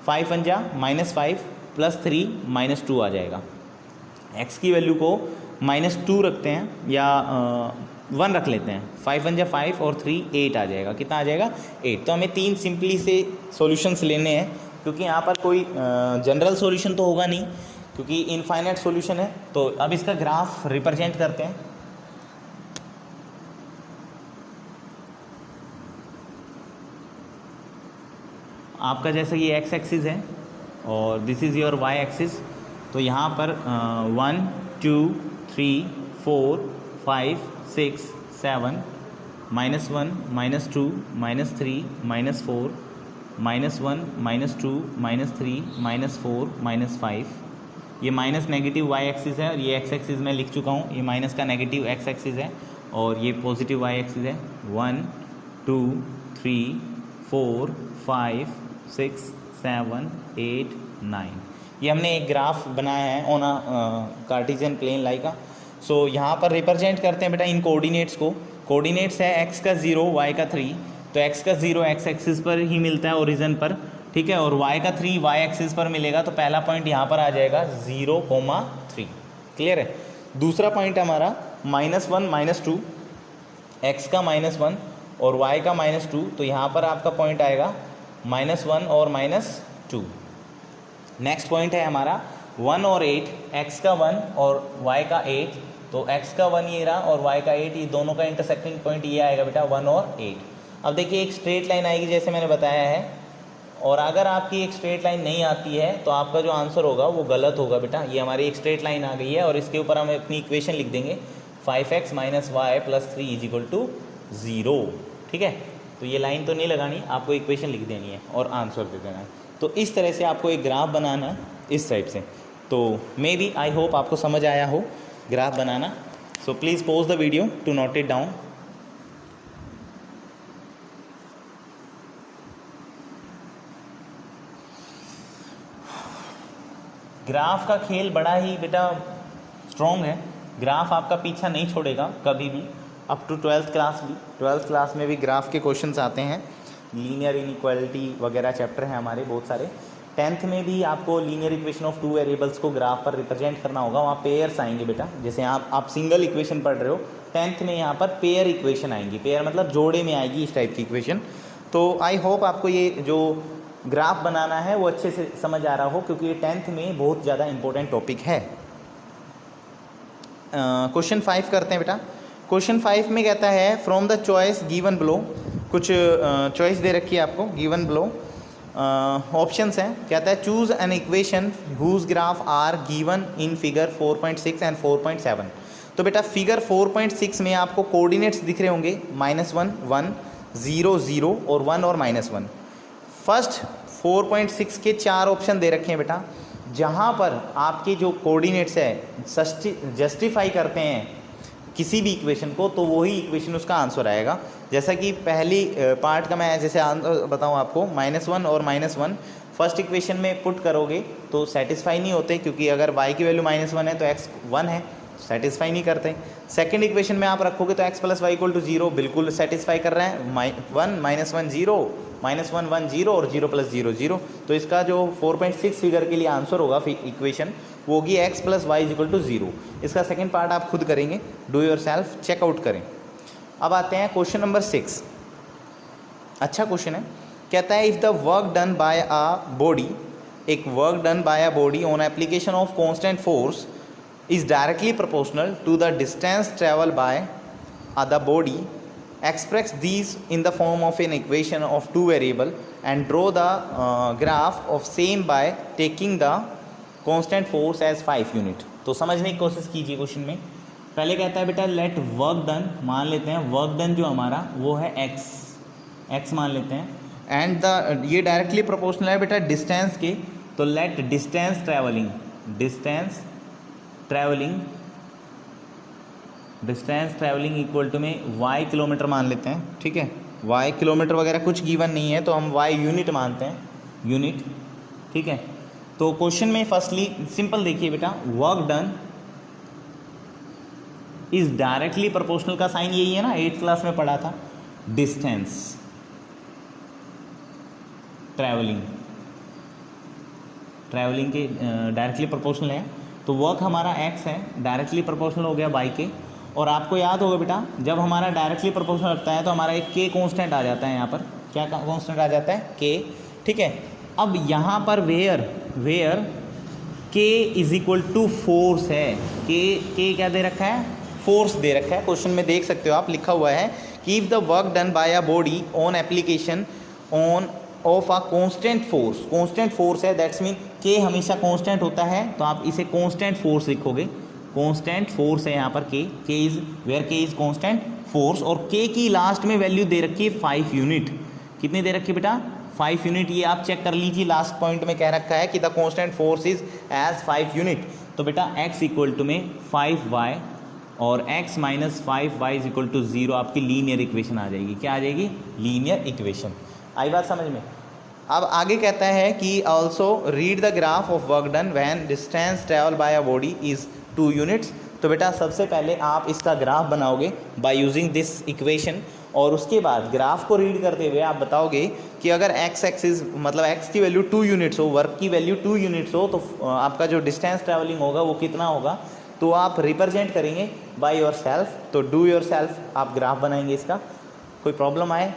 5 × -5 प्लस 3 -2 आ जाएगा। x की वैल्यू को -2 रखते हैं या 1 रख लेते हैं, 5 × 5 और 3 8 आ जाएगा। कितना आ जाएगा 8। तो हमें 3 सिंपली से सॉल्यूशंस लेने हैं, क्योंकि यहाँ पर कोई जनरल सॉल्यूशन तो होगा नहीं, क्योंकि इनफाइनाइट सॉल्यूशन है। तो अब इसका ग्राफ रिप्रेजेंट करते हैं। आपका जैसे ये x एक्सिस है और this is your y axis, तो यहाँ पर 1 2 3 4 5 6 7 -1 -2 -3 -4 -1 -2 -3 -4 -5। ये माइनस नेगेटिव y एक्सिस है और ये x एक्सिस मैं लिख चुका हूँ, ये माइनस का नेगेटिव x एक्सिस है और ये पॉजिटिव y एक्सिस है। 1 2 3 4 5 6 7 8 9। ये हमने एक ग्राफ बनाया है on a cartesian plane like. So यहाँ पर रिप्रेजेंट करते हैं बेटा इन कोऑर्डिनेट्स को। कोऑर्डिनेट्स है x का 0 y का 3, तो x का 0 x एक्सिस पर ही मिलता है ओरिजिन पर, ठीक है, और y का 3 y एक्सिस पर मिलेगा। तो पहला पॉइंट यहाँ पर आ जाएगा 0,3, क्लियर है। दूसरा पॉइंट हमारा -1 -2, x का -1 और y का -2, तो यहाँ पर आपका पॉइंट आएगा -1 और -2। नेक्स्ट पॉइंट है हमारा 1 और 8, x का 1 और y का 8, तो x का 1 ये रहा और y का 8, ये दोनों का इंटरसेक्टिंग पॉइंट ये आएगा बेटा 1 और 8। अब देखिए एक स्ट्रेट लाइन आएगी जैसे मैंने बताया है, और अगर आपकी एक स्ट्रेट लाइन नहीं आती है तो आपका जो आंसर होगा वो गलत होगा बेटा। ये हमारी एक स्ट्रेट लाइन आ गई है और इसके ऊपर हम अपनी इक्वेशन लिख देंगे 5x minus y plus 3 is equal to 0, ठीक है। तो ये लाइन तो नहीं लगानी, आपको इक्वेशन लिख देनी है और आंसर दे देना है। तो इस तरह से आपको एक ग्राफ बनाना है इस साइड से। तो मे बी आई होप आपको समझ आया हो ग्राफ बनाना। So please pause the video to note it down. Graph का खेल बड़ा ही बेटा स्ट्रॉन्ग है। ग्राफ आपका पीछा नहीं छोड़ेगा कभी भी, अप टू 12th क्लास भी। 12th क्लास में भी ग्राफ के क्वेश्चंस आते हैं, लीनियर इनइक्वालिटी वगैरह चैप्टर हैं हमारे बहुत सारे। 10th में भी आपको लीनियर इक्वेशन ऑफ 2 वेरिएबल्स को ग्राफ पर रिप्रेजेंट करना होगा, वहाँ पेयर्स आएंगे बेटा। जैसे आप सिंगल इक्वेशन पढ़ रहे हो, 10th में यहाँ पर पेयर इक्वेशन आएंगी, पेयर मतलब जोड़े में आएगी इस टाइप की इक्वेशन। तो आई होप आपको ये जो ग्राफ बनाना है वो अच्छे से समझ आ रहा हो, क्योंकि ये 10th में बहुत ज़्यादा इंपॉर्टेंट टॉपिक है। क्वेश्चन 5 करते हैं बेटा। क्वेश्चन 5 में कहता है from the choice given below, कुछ चॉइस दे रखी है आपको गिवन बिलो, ऑप्शंस हैं। कहता है choose an equation whose graph are given in figure 4.6 and 4.7। तो बेटा फिगर 4.6 में आपको कोऑर्डिनेट्स दिख रहे होंगे -1 1 0 0 और 1 और -1। फर्स्ट 4.6 के 4 ऑप्शन दे रखे हैं बेटा, जहाँ पर आपके जो कोऑर्डिनेट्स है जस्टिफाई करते हैं किसी भी इक्वेशन को, तो वही इक्वेशन उसका आंसर आएगा। जैसा कि पहली पार्ट का मैं जैसे आंसर बताऊँ आपको, -1 और -1 फर्स्ट इक्वेशन में पुट करोगे तो सेटिस्फाई नहीं होते, क्योंकि अगर y की वैल्यू -1 है तो x 1 है, सेटिस्फाई नहीं करते। सेकंड इक्वेशन में आप रखोगे तो x + y = 0, बिल्कुल सेटिस्फाई कर रहे हैं। 1 -1 0 -1 1 0 और 0 + 0 0। तो इसका जो 4.6 फिगर के लिए आंसर होगा इक्वेशन वो होगी x + y = 0। इसका सेकंड पार्ट आप खुद करेंगे, डू योर सेल्फ, चेकआउट करें। अब आते हैं क्वेश्चन नंबर 6। अच्छा क्वेश्चन है। कहता है if the work done by a body, एक work done by a body on application of constant force is directly proportional to the distance traveled by the body, express these in the form of an equation of 2 variable and draw the graph of same by taking the constant force as 5 unit। तो समझने की कोशिश कीजिए क्वेश्चन में। पहले कहता है बेटा लेट वर्क डन, मान लेते हैं वर्क डन जो हमारा वो है x मान लेते हैं, एंड द ये डायरेक्टली प्रोपोर्शनल है बेटा डिस्टेंस के, तो let distance travelling equal to में y किलोमीटर मान लेते हैं, ठीक है। y किलोमीटर वगैरह कुछ गिवन नहीं है तो हम y यूनिट मानते हैं, यूनिट, ठीक है। तो क्वेश्चन में फर्स्टली सिंपल देखिए बेटा, work done is directly proportional का साइन यही है ना, 8th क्लास में पढ़ा था। डिस्टेंस ट्रैवलिंग के डायरेक्टली प्रोपोर्शनल है, तो वर्क हमारा x है, डायरेक्टली प्रोपोर्शनल हो गया y के। और आपको याद होगा बेटा जब हमारा डायरेक्टली प्रोपोर्शनल लगता है तो हमारा एक k कांस्टेंट आ जाता है, यहाँ पर क्या कांस्टेंट आ जाता है, k, ठीक है। अब यहाँ पर वेयर k = फोर्स है, k क्या दे रखा है, फोर्स दे रखा है। क्वेश्चन में देख सकते हो आप, लिखा हुआ है कि if the work done by a body on application of a constant force है, दैट्स मीन k हमेशा कांस्टेंट होता है, तो आप इसे कांस्टेंट फोर्स लिखोगे। कांस्टेंट फोर्स है यहाँ पर k is where k is constant force, और k की लास्ट में वैल्यू दे रखी है 5 यूनिट। कितनी दे रखी है बेटा, 5 यूनिट। ये आप चेक कर लीजिए, लास्ट पॉइंट में कह रखा है कि the constant force is as 5 unit. तो बेटा x = में 5y और x - 5y = 0 आपकी लीनियर इक्वेशन आ जाएगी। क्या आ जाएगी, लीनियर इक्वेशन। आई बात समझ में। अब आगे कहता है कि also read the graph of work done when distance travel by a body is 2 units. तो बेटा सबसे पहले आप इसका ग्राफ बनाओगे बाय यूजिंग दिस इक्वेशन, और उसके बाद ग्राफ को रीड करते हुए आप बताओगे कि अगर x एक्सिस मतलब x की वैल्यू 2 यूनिट्स हो, वर्क की वैल्यू 2 यूनिट्स हो, तो आपका जो डिस्टेंस ट्रैवलिंग होगा वो कितना होगा, तो आप रिप्रेजेंट करेंगे बाय योर सेल्फ। तो डू योर सेल्फ आप ग्राफ बनाएंगे इसका। कोई प्रॉब्लम आए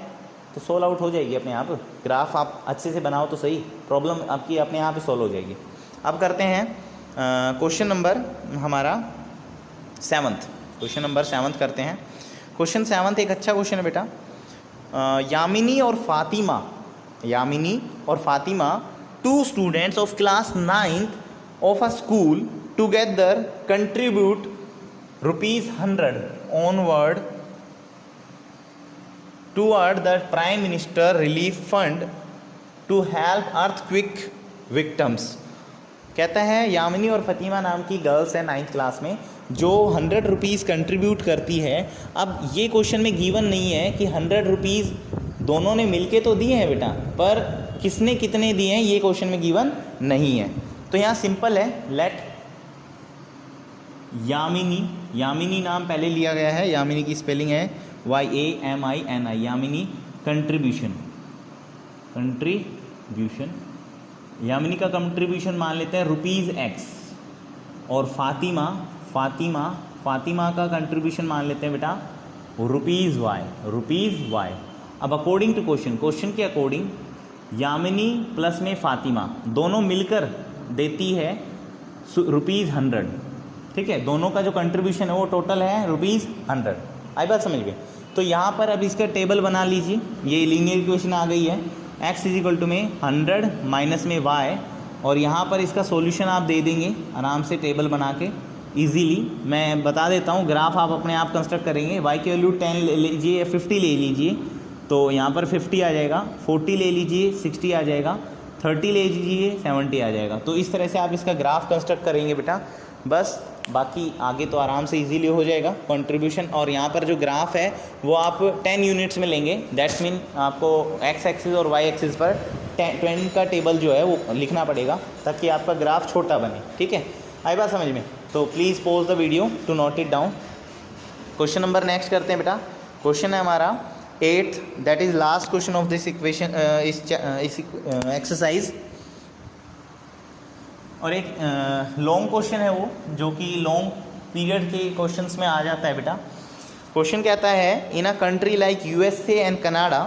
तो सोल्व आउट हो जाएगी अपने आप। ग्राफ आप अच्छे से बनाओ तो सही, प्रॉब्लम आपकी अपने आप ही सोल्व हो जाएगी। अब करते हैं क्वेश्चन नंबर हमारा 7th, क्वेश्चन नंबर 7th करते हैं। क्वेश्चन 7th एक अच्छा क्वेश्चन है बेटा। यामिनी और Fatima 2 students of class 9th of a school together contribute ₹100 onward toward the Prime Minister Relief Fund to help earthquake victims। कहता है यामिनी और फतीमा नाम की गर्ल्स है 9th क्लास में, जो 100 रुपीज़ कंट्रीब्यूट करती है। अब ये क्वेश्चन में गिवन नहीं है कि 100 रुपीज़ दोनों ने मिलके तो दिए हैं बेटा, पर किसने कितने दिए हैं ये क्वेश्चन में गिवन नहीं है। तो यहाँ सिंपल है, लेट यामिनी नाम पहले लिया गया है, यामिनी की स्पेलिंग है YAMINI, यामिनी कंट्रीब्यूशन यामिनी का कंट्रीब्यूशन मान लेते हैं ₹X, और फातिमा का कंट्रीब्यूशन मान लेते हैं बेटा ₹Y। अब अकॉर्डिंग टू क्वेश्चन के अकॉर्डिंग यामिनी प्लस में फातिमा दोनों मिलकर देती है ₹100, ठीक है। दोनों का जो कंट्रीब्यूशन है वो टोटल है ₹100। आई बात समझ में? तो यहाँ पर अब इसका टेबल बना लीजिए, ये लीनियर इक्वेशन आ गई है। x = में 100 माइनस में y, और यहाँ पर इसका सॉल्यूशन आप दे देंगे आराम से टेबल बना के इजीली। मैं बता देता हूँ, ग्राफ आप अपने आप कंस्ट्रक्ट करेंगे। y की वैल्यू 10 ले लीजिए, 50 ले लीजिए, तो यहाँ पर 50 आ जाएगा। 40 ले लीजिए, 60 आ जाएगा। 30 ले लीजिए, 70 आ जाएगा। तो इस तरह से आप इसका ग्राफ कंस्ट्रक्ट करेंगे बेटा, बस। बाकी आगे तो आराम से इजीली हो जाएगा कंट्रीब्यूशन। और यहाँ पर जो ग्राफ है वो आप 10 यूनिट्स में लेंगे। दैट्स मीन आपको x एक्सिस और y एक्सिस पर 10 का टेबल जो है वो लिखना पड़ेगा, ताकि आपका ग्राफ छोटा बने, ठीक है। आई बात समझ में? तो please pause the video to note it down. Question number next करते हैं बेटा। क्वेश्चन है हमारा 8th, that is last question of this equation, इस एक्सरसाइज। और एक लॉन्ग क्वेश्चन है वो, जो कि लॉन्ग पीरियड के क्वेश्चंस में आ जाता है बेटा। क्वेश्चन कहता है, in a country like USA and Canada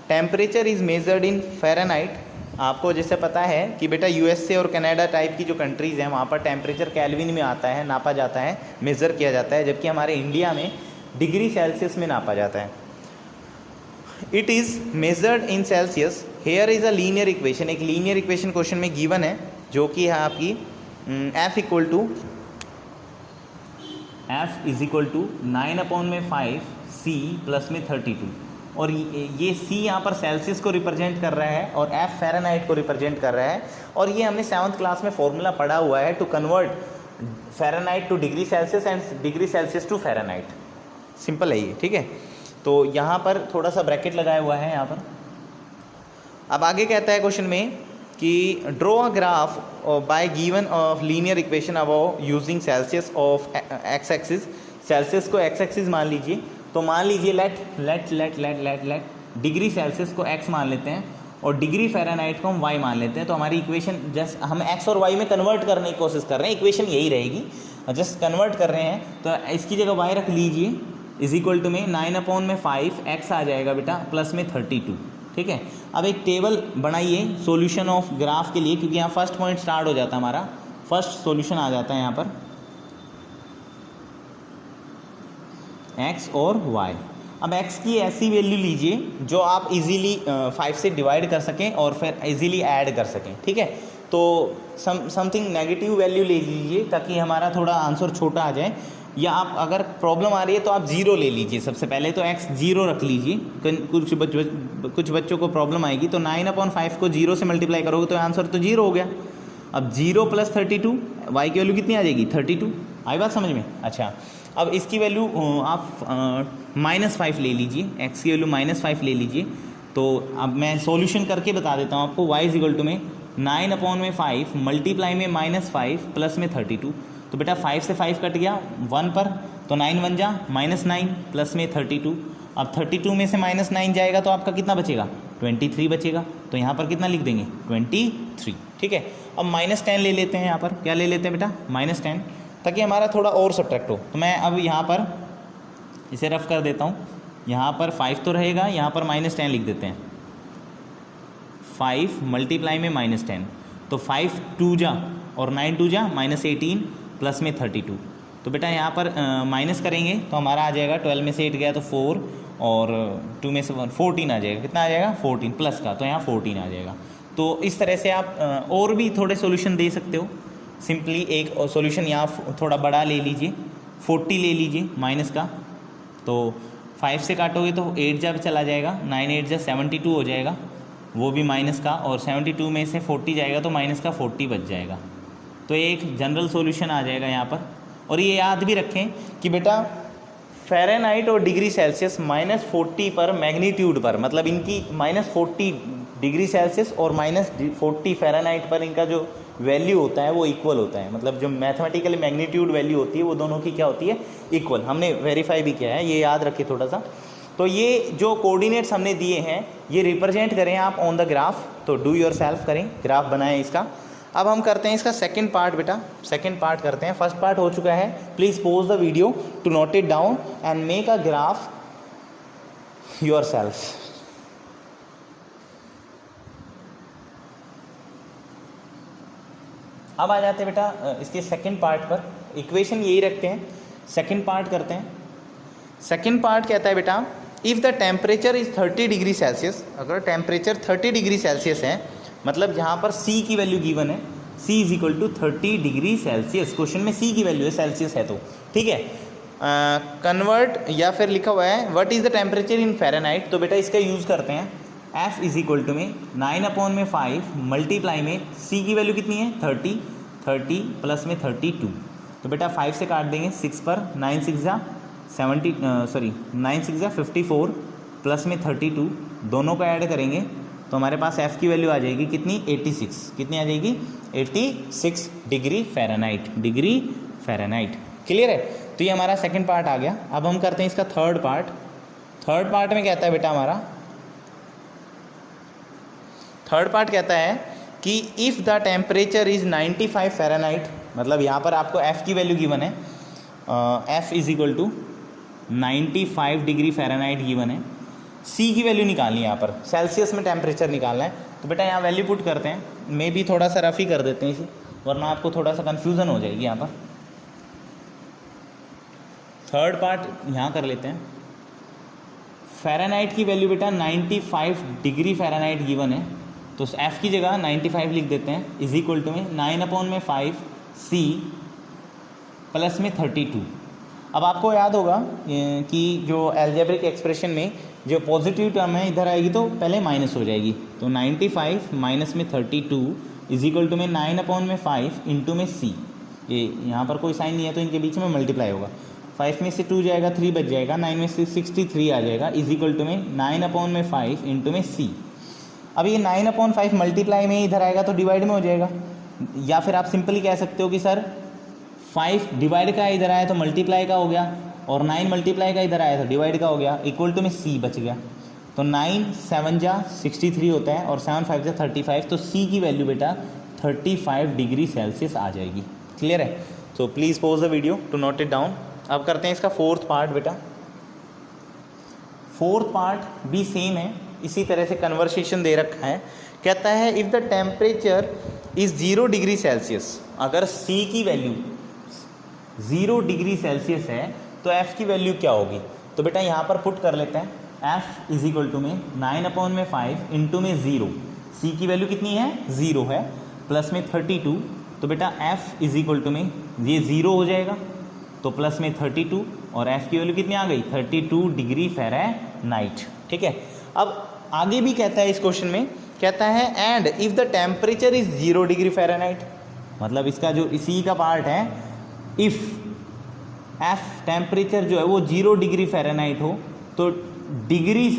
temperature is measured in Fahrenheit. आपको जैसे पता है कि बेटा USA और कनाडा टाइप की जो कंट्रीज़ हैं वहाँ पर टेम्परेचर केल्विन में आता है, नापा जाता है, मेज़र किया जाता है, जबकि हमारे इंडिया में डिग्री सेल्सियस में नापा जाता है। It is measured in Celsius. Here is a linear equation. एक लीनियर इक्वेशन क्वेश्चन में गिवन है, जो कि है आपकी F = 9/5 C प्लस में 32, और ये C यहाँ पर सेल्सियस को रिप्रेजेंट कर रहा है और F फ़ारेनहाइट को रिप्रेजेंट कर रहा है। और ये हमने 7th क्लास में फॉर्मूला पढ़ा हुआ है, to convert Fahrenheit to degree Celsius and degree Celsius to Fahrenheit. Simple है ये, ठीक है। तो यहाँ पर थोड़ा सा ब्रैकेट लगाया हुआ है यहाँ पर। अब आगे कहता है क्वेश्चन में कि draw a graph by given of linear equation about using Celsius of x axis. Celsius को x एक्सिस मान लीजिए, तो मान लीजिए लेट डिग्री सेल्सियस को x मान लेते हैं और डिग्री फ़ारेनहाइट को हम y मान लेते हैं। तो हमारी इक्वेशन जस्ट हम x और y में कन्वर्ट करने की कोशिश कर रहे हैं, इक्वेशन यही रहेगी, जस्ट कन्वर्ट कर रहे हैं। तो इसकी जगह y रख लीजिए, = में 9/5 x आ जाएगा बेटा, प्लस में 32, ठीक है। अब एक टेबल बनाइए सॉल्यूशन ऑफ ग्राफ के लिए, क्योंकि यहाँ फर्स्ट पॉइंट स्टार्ट हो जाता है हमारा, फर्स्ट सॉल्यूशन आ जाता है यहाँ पर x और y। अब x की ऐसी वैल्यू लीजिए जो आप इजीली 5 से डिवाइड कर सकें और फिर इजीली ऐड कर सकें, ठीक है। तो समथिंग नेगेटिव वैल्यू ले लीजिए, ताकि हमारा थोड़ा आंसर छोटा आ जाए। या आप अगर प्रॉब्लम आ रही है तो आप 0 ले लीजिए। सबसे पहले तो x 0 रख लीजिए। कुछ बच्चों को प्रॉब्लम आएगी, तो 9/5 को 0 से मल्टीप्लाई करोगे तो आंसर तो 0 हो गया। अब 0 + 32, y की वैल्यू कितनी आ जाएगी? 32। आई बात समझ में? अच्छा, अब इसकी वैल्यू आप -5 ले लीजिए, x की वैल्यू -5 ले लीजिए। तो अब मैं सॉल्यूशन करके बता देता हूँ आपको। y = में 9/5 मल्टीप्लाई में -5 प्लस में 32। तो बेटा 5 से 5 कट गया 1 पर, तो 9 1 जा -9 प्लस में 32। अब 32 में से -9 जाएगा तो आपका कितना बचेगा? 23 बचेगा। तो यहाँ पर कितना लिख देंगे? 23, ठीक है। अब -10 ले लेते हैं। यहाँ पर क्या ले लेते हैं बेटा? -10, ताकि हमारा थोड़ा और सब्ट्रैक्ट हो। तो मैं अब यहाँ पर इसे रफ कर देता हूँ। यहाँ पर 5 तो रहेगा, यहाँ पर -10 लिख देते हैं। 5 मल्टीप्लाई में -10, तो 5 2 जा और 9 2 जा -18 प्लस में 32। तो बेटा यहाँ पर माइनस करेंगे तो हमारा आ जाएगा 12 में से 8 गया तो 4 और 2 में से 1 14 आ जाएगा। कितना आ जाएगा? 14 प्लस का, तो यहाँ 14 आ जाएगा। तो इस तरह से आप और भी थोड़े सॉल्यूशन दे सकते हो। सिंपली एक सॉल्यूशन यहाँ थोड़ा बड़ा ले लीजिए, 40 ले लीजिए माइनस का। तो 5 से काटोगे तो 8 जा चला जाएगा, 9 8 जा 72 हो जाएगा, वो भी माइनस का, और 72 में से 40 जाएगा तो माइनस का 40 बच जाएगा। तो एक जनरल सॉल्यूशन आ जाएगा यहाँ पर। और ये याद भी रखें कि बेटा फ़ारेनहाइट और डिग्री सेल्सियस -40 पर मैग्नीट्यूड पर, मतलब इनकी -40 डिग्री सेल्सियस और -40 फ़ारेनहाइट पर इनका जो वैल्यू होता है वो इक्वल होता है। मतलब जो मैथमेटिकली मैग्नीट्यूड वैल्यू होती है वो दोनों की क्या होती है? इक्वल। हमने वेरीफाई भी किया है, ये याद रखिए थोड़ा सा। तो ये जो कोऑर्डिनेट्स हमने दिए हैं ये रिप्रेजेंट करें आप ऑन द ग्राफ। तो तो डू योर सेल्फ करें, ग्राफ बनाएं इसका। अब हम करते हैं इसका सेकंड पार्ट बेटा, सेकंड पार्ट करते हैं। फर्स्ट पार्ट हो चुका है, please pause the video to note it down and make a graph yourself. अब आ जाते हैं बेटा इसके सेकंड पार्ट पर, इक्वेशन यही रखते हैं, सेकंड पार्ट करते हैं। सेकंड पार्ट कहता है बेटा if the temperature is 30 degree Celsius, अगर टेम्परेचर 30 डिग्री सेल्सियस है, मतलब यहाँ पर C की वैल्यू गिवन है, C is equal to 30 degree Celsius, question में C की वैल्यू है, सेल्सियस है तो ठीक है। कन्वर्ट या फिर लिखा हुआ है what is the temperature in Fahrenheit, तो बेटा इसका यूज़ करते हैं F इज इक्वल टू में 9/5 मल्टीप्लाई में C की वैल्यू कितनी है 30 प्लस में 32, तो बेटा 5 से काट देंगे 6 पर, 9 6 54 प्लस में 32, दोनों को ऐड करेंगे तो हमारे पास F की वैल्यू आ जाएगी कितनी 86, कितनी आ जाएगी 86 डिग्री फ़ारेनहाइट। क्लियर है, तो ये हमारा सेकंड पार्ट आ गया। अब हम करते हैं इसका थर्ड पार्ट। थर्ड पार्ट में कहता है बेटा हमारा, थर्ड पार्ट कहता है कि if the temperature is 95 Fahrenheit, मतलब यहाँ पर आपको F की वैल्यू गिवन है, F is equal to 95 degree Fahrenheit given है, C की वैल्यू निकालनी है, यहाँ पर सेल्सियस में टेम्परेचर निकालना है, तो बेटा यहाँ वैल्यू पुट करते हैं, मे भी थोड़ा सा रफ ही कर देते हैं इसे, वरना आपको थोड़ा सा कन्फ्यूज़न हो जाएगी। यहाँ पर थर्ड पार्ट यहाँ कर लेते हैं, फ़ारेनहाइट की वैल्यू बेटा 95 डिग्री फ़ारेनहाइट गिवन है, तो F की जगह 95 लिख देते हैं, इज इक्वल टू में 9/5 C प्लस में 32। अब आपको याद होगा कि जो एल्जेब्रिक एक्सप्रेशन में जो पॉजिटिव टर्म है इधर आएगी तो पहले माइनस हो जाएगी, तो 95 माइनस में 32 इज इक्वल टू में 9/5 इंटू में C, ये यहाँ पर कोई साइन नहीं है तो इनके बीच में मल्टीप्लाई होगा, 5 में से 2 जाएगा 3 बच जाएगा, 9 में से 63 आ जाएगा, इज इक्वल टू में 9/5 इंटू में C। अब ये 9/5 मल्टीप्लाई में इधर आएगा तो डिवाइड में हो जाएगा, या फिर आप सिंपली कह सकते हो कि सर 5 डिवाइड का इधर आया तो मल्टीप्लाई का हो गया, और 9 मल्टीप्लाई का इधर आया तो डिवाइड का हो गया, इक्वल टू में C बच गया, तो 9 7 जा 63 होता है और 7 5 जा 35, तो C की वैल्यू बेटा 35 डिग्री सेल्सियस आ जाएगी। क्लियर है, तो please pause the video to note it down. अब करते हैं इसका फोर्थ पार्ट बेटा। फोर्थ पार्ट भी सेम है, इसी तरह से कन्वर्सेशन दे रखा है, कहता है if the temperature is 0 degree Celsius, अगर C की वैल्यू 0 डिग्री सेल्सियस है तो F की वैल्यू क्या होगी, तो बेटा यहाँ पर पुट कर लेते हैं, F इज इक्वल टू में 9/5 इंटू में 0, C की वैल्यू कितनी है 0 है, प्लस में 32, तो बेटा F इज इक्वल टू में ये 0 हो जाएगा, तो प्लस में 32 और F की वैल्यू कितनी आ गई 32 डिग्री फ़ारेनहाइट। ठीक है, अब आगे भी कहता है इस क्वेश्चन में, कहता है and if the temperature is 0 degree Fahrenheit, मतलब इसका जो इसी का पार्ट है, इफ़ F टेम्परेचर जो है वो 0 डिग्री फ़ारेनहाइट हो तो डिग्री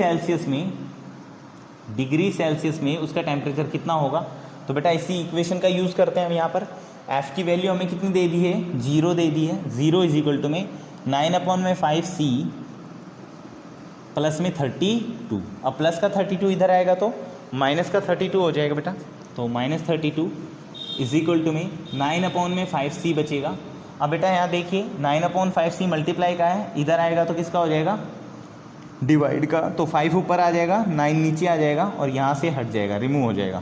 सेल्सियस में उसका टेम्परेचर कितना होगा, तो बेटा इसी इक्वेशन का यूज़ करते हैं हम। यहाँ पर F की वैल्यू हमें कितनी दे दी है 0 दे दी है, 0 इज इक्वल टू में 9/5 C प्लस में 32, अब प्लस का 32 इधर आएगा तो माइनस का 32 हो जाएगा बेटा, तो -32 इज इक्वल टू में 9/5 C बचेगा। अब बेटा यहाँ देखिए 9/5 C मल्टीप्लाई का है, इधर आएगा तो किसका हो जाएगा डिवाइड का, तो 5 ऊपर आ जाएगा 9 नीचे आ जाएगा और यहाँ से हट जाएगा, रिमूव हो जाएगा।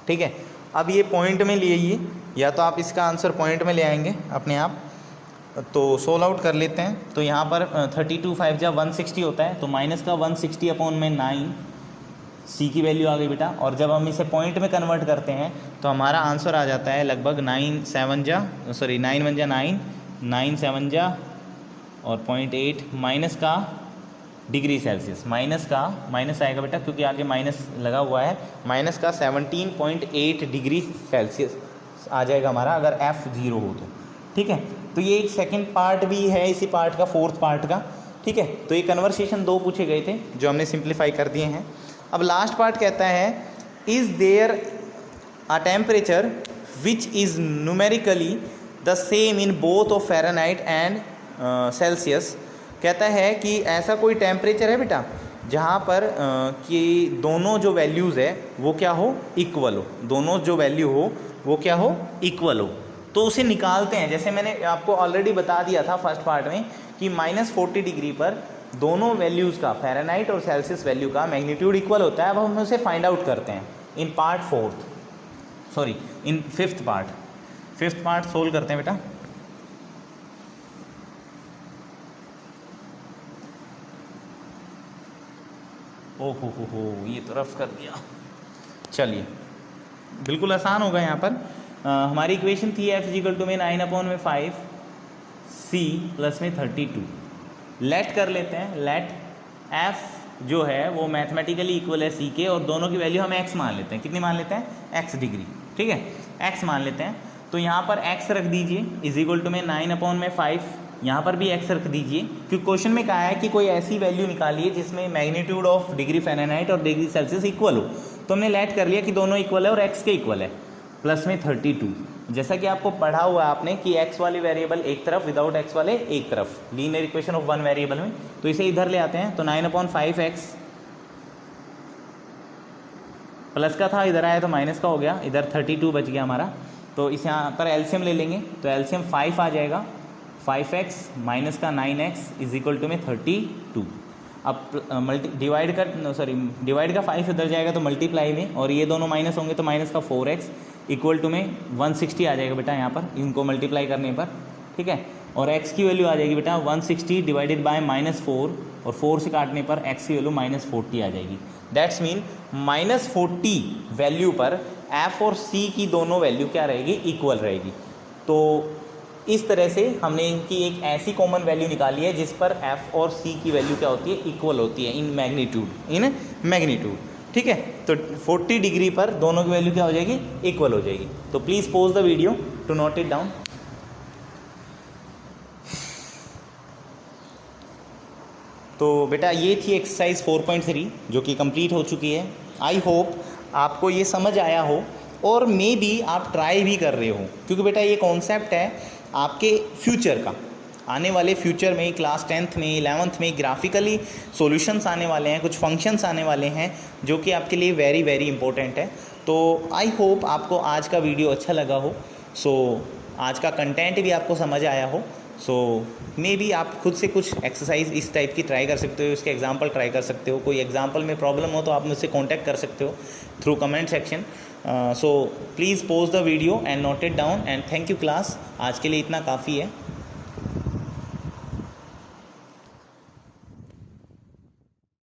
ठीक है, अब ये पॉइंट में ले आइए, या तो आप इसका आंसर पॉइंट में ले आएंगे अपने आप, तो सोल्व आउट कर लेते हैं। तो यहाँ पर 32 5 जा 160 होता है, तो माइनस का 160/9 C की वैल्यू आ गई बेटा, और जब हम इसे पॉइंट में कन्वर्ट करते हैं तो हमारा आंसर आ जाता है लगभग 9 1 जा 9 9 7 जा और 0.8 माइनस का डिग्री सेल्सियस, माइनस आएगा बेटा क्योंकि आगे माइनस लगा हुआ है, माइनस का 17.8 डिग्री सेल्सियस आ जाएगा हमारा अगर F 0 हो तो। ठीक है, तो ये एक सेकंड पार्ट भी है इसी पार्ट का, फोर्थ पार्ट का। ठीक है, तो ये कन्वर्सेशन 2 पूछे गए थे जो हमने सिंप्लीफाई कर दिए हैं। अब लास्ट पार्ट कहता है is there a temperature which is numerically the same in both of Fahrenheit and Celsius, कहता है कि ऐसा कोई टेम्परेचर है बेटा जहाँ पर कि दोनों जो वैल्यूज़ है वो क्या हो, इक्वल हो, दोनों जो वैल्यू हो वो क्या हो, इक्वल हो। तो उसे निकालते हैं, जैसे मैंने आपको ऑलरेडी बता दिया था फर्स्ट पार्ट में कि -40 डिग्री पर दोनों वैल्यूज़ का, फ़ारेनहाइट और सेल्सियस वैल्यू का मैग्नीट्यूड इक्वल होता है। अब हम उसे फाइंड आउट करते हैं in part in fifth part solve करते हैं बेटा। ओहो हो ये तो रफ कर दिया। चलिए बिल्कुल आसान होगा यहाँ पर। हमारी इक्वेशन थी f = 9/5 c प्लस में 32। लेट कर लेते हैं, लेट f जो है वो मैथमेटिकली इक्वल है c के, और दोनों की वैल्यू हम x मान लेते हैं। कितनी मान लेते हैं, x डिग्री, ठीक है, x मान लेते हैं। तो यहाँ पर x रख दीजिए = 9/5, यहाँ पर भी x रख दीजिए, क्योंकि क्वेश्चन में कहा है कि कोई ऐसी वैल्यू निकालिए जिसमें मैग्नीट्यूड ऑफ डिग्री फ़ारेनहाइट और डिग्री सेल्सियस इक्वल हो। तो हमने लेट कर लिया कि दोनों इक्वल है और x के इक्वल है, प्लस में 32। जैसा कि आपको पढ़ा हुआ आपने कि x वाले वेरिएबल एक तरफ, विदाउट x वाले एक तरफ, linear equation of one variable में। तो इसे इधर ले आते हैं, तो 9/5x प्लस का था, इधर आया तो माइनस का हो गया, इधर 32 बच गया हमारा। तो इस यहाँ पर एलसीएम ले लेंगे, तो एलसीएम 5 आ जाएगा, 5x माइनस का 9x = में 32। अब डिवाइड का 5 इधर जाएगा तो मल्टीप्लाई में, और ये दोनों माइनस होंगे तो माइनस का 4x = में 160 आ जाएगा बेटा यहाँ पर, इनको मल्टीप्लाई करने पर, ठीक है। और x की वैल्यू आ जाएगी बेटा 160 डिवाइडेड बाय -4, और 4 से काटने पर x की वैल्यू -40 आ जाएगी। दैट्स मीन -40 वैल्यू पर f और c की दोनों वैल्यू क्या रहेगी, इक्वल रहेगी। तो इस तरह से हमने इनकी एक ऐसी कॉमन वैल्यू निकाली है जिस पर f और c की वैल्यू क्या होती है, इक्वल होती है इन मैग्नीट्यूड, ठीक है। तो 40 डिग्री पर दोनों की वैल्यू क्या हो जाएगी, इक्वल हो जाएगी। तो please pause the video to note it down. तो बेटा ये थी एक्सरसाइज 4.3 जो कि कंप्लीट हो चुकी है। आई होप आपको ये समझ आया हो, और मे बी आप ट्राई भी कर रहे हो, क्योंकि बेटा ये कॉन्सेप्ट है आपके फ्यूचर का। आने वाले फ्यूचर में क्लास 10th में 11th में ग्राफिकली सॉल्यूशंस आने वाले हैं, कुछ फंक्शंस आने वाले हैं जो कि आपके लिए वेरी वेरी इंपॉर्टेंट है। तो आई होप आपको आज का वीडियो अच्छा लगा हो, आज का कंटेंट भी आपको समझ आया हो। मे बी आप खुद से कुछ एक्सरसाइज इस टाइप की ट्राई कर सकते हो, इसके एग्जांपल ट्राई कर सकते हो। कोई एग्जांपल में प्रॉब्लम हो तो आप मुझसे कांटेक्ट कर सकते हो through comment section. Please pause the video and note it down, and thank you class. आज के लिए इतना काफ़ी है।